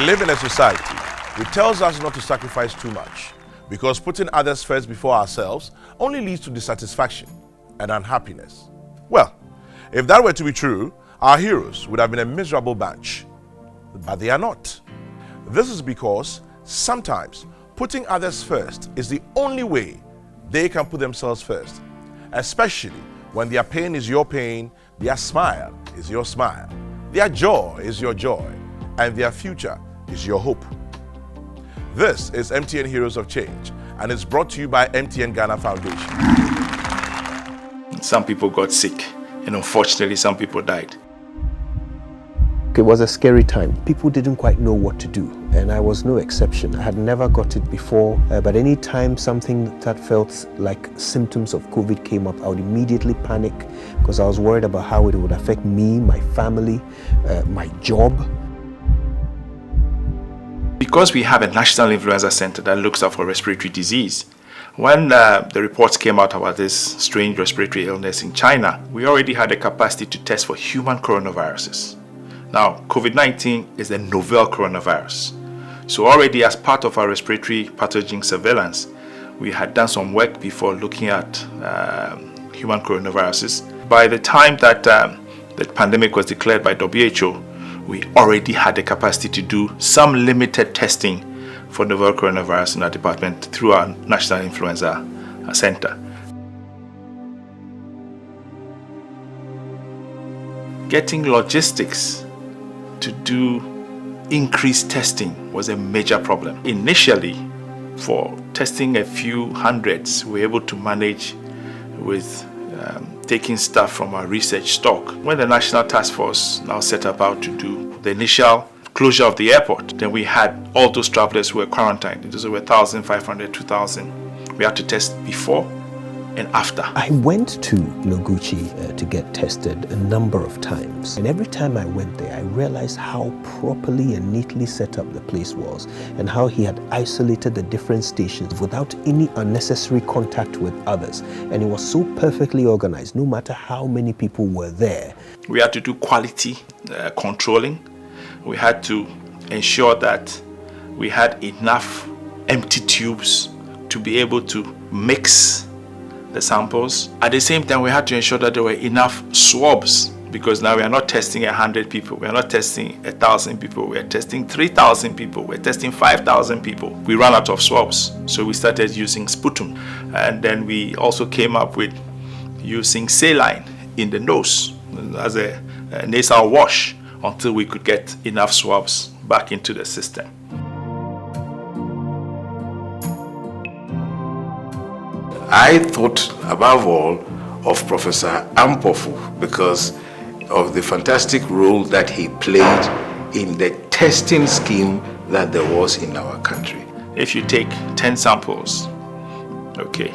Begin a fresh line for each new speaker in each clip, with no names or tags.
live in a society which tells us not to sacrifice too much, because putting others first before ourselves only leads to dissatisfaction and unhappiness. Well, if that were to be true, our heroes would have been a miserable bunch. But they are not. This is because sometimes putting others first is the only way they can put themselves first, especially when their pain is your pain, their smile is your smile, their joy is your joy, and their future is your hope. This is MTN Heroes of Change, and it's brought to you by MTN Ghana Foundation.
Some people got sick, and unfortunately some people died.
It was a scary time. People didn't quite know what to do, and I was no exception. I had never got it before, but any time something that felt like symptoms of COVID came up, I would immediately panic because I was worried about how it would affect me, my family, my job.
Because we have a national influenza center that looks out for respiratory disease, when the reports came out about this strange respiratory illness in China, we already had the capacity to test for human coronaviruses. Now, COVID-19 is a novel coronavirus. So already as part of our respiratory pathogen surveillance, we had done some work before looking at human coronaviruses. By the time that the pandemic was declared by WHO, we already had the capacity to do some limited testing for novel coronavirus in our department through our National Influenza Center. Getting logistics to do increased testing was a major problem. Initially, for testing a few hundreds, we were able to manage with taking staff from our research stock. When the National Task Force now set about to do the initial closure of the airport, then we had all those travelers who were quarantined. Those were 1,500, 2,000. We had to test before and after.
I went to Noguchi to get tested a number of times, and every time I went there I realized how properly and neatly set up the place was, and how he had isolated the different stations without any unnecessary contact with others, and it was so perfectly organized no matter how many people were there.
We had to do quality controlling. We had to ensure that we had enough empty tubes to be able to mix the samples. At the same time, we had to ensure that there were enough swabs, because now we are not testing 100 people, we are not testing 1,000 people, we are testing 3,000 people, we're testing 5,000 people. We ran out of swabs, so we started using sputum, and then we also came up with using saline in the nose as a nasal wash until we could get enough swabs back into the system.
I thought above all of Professor Ampofo because of the fantastic role that he played in the testing scheme that there was in our country.
If you take 10 samples, okay,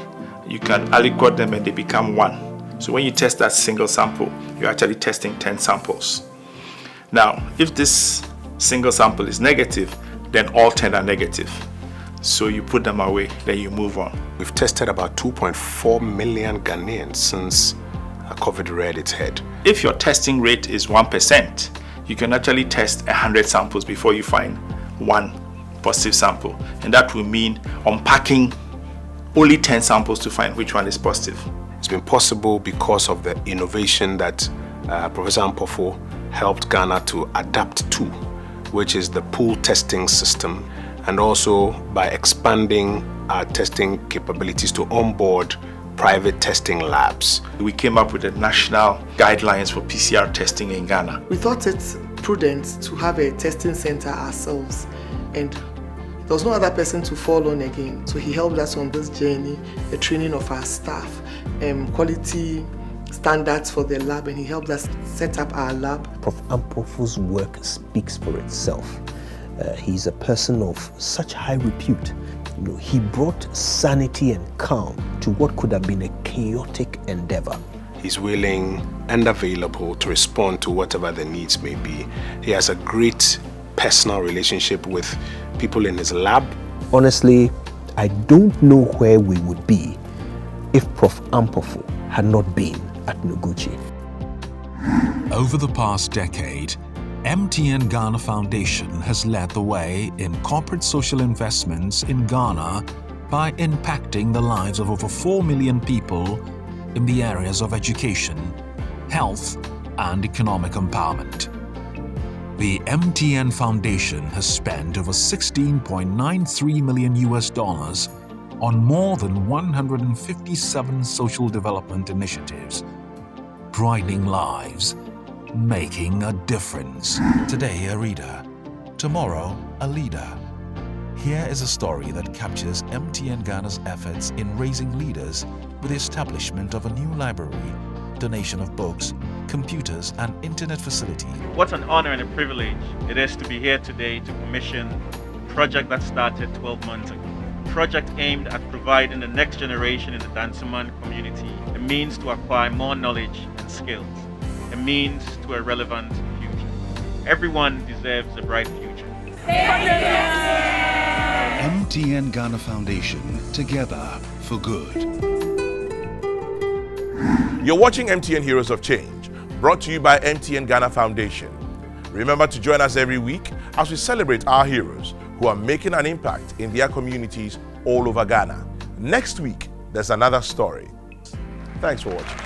you can aliquot them and they become one. So when you test that single sample, you're actually testing 10 samples. Now, if this single sample is negative, then all 10 are negative. So you put them away, then you move on.
We've tested about 2.4 million Ghanaians since COVID reared its head.
If your testing rate is 1%, you can actually test 100 samples before you find one positive sample. And that will mean unpacking only 10 samples to find which one is positive.
It's been possible because of the innovation that Professor Ampofo helped Ghana to adapt to, which is the pool testing system, and also by expanding our testing capabilities to onboard private testing labs.
We came up with the national guidelines for PCR testing in Ghana.
We thought it's prudent to have a testing center ourselves, and there was no other person to fall on again. So he helped us on this journey, the training of our staff, quality standards for the lab, and he helped us set up our lab.
Prof. Ampofo's work speaks for itself. He's a person of such high repute. He brought sanity and calm to what could have been a chaotic endeavor.
He's willing and available to respond to whatever the needs may be. He has a great personal relationship with people in his lab.
Honestly, I don't know where we would be if Prof. Ampofo had not been at Noguchi.
Over the past decade, MTN Ghana Foundation has led the way in corporate social investments in Ghana by impacting the lives of over 4 million people in the areas of education, health, and economic empowerment. The MTN Foundation has spent over $16.93 million on more than 157 social development initiatives, brightening lives, making a difference. Today, a reader. Tomorrow, a leader. Here is a story that captures MTN Ghana's efforts in raising leaders with the establishment of a new library, donation of books, computers, and internet facility.
What an honor and a privilege it is to be here today to commission a project that started 12 months ago. A project aimed at providing the next generation in the Dansoman community a means to acquire more knowledge and skills, a means to a relevant future. Everyone deserves a bright future.
MTN Ghana Foundation, together for good.
You're watching MTN Heroes of Change, brought to you by MTN Ghana Foundation. Remember to join us every week as we celebrate our heroes who are making an impact in their communities all over Ghana. Next week, there's another story. Thanks for watching.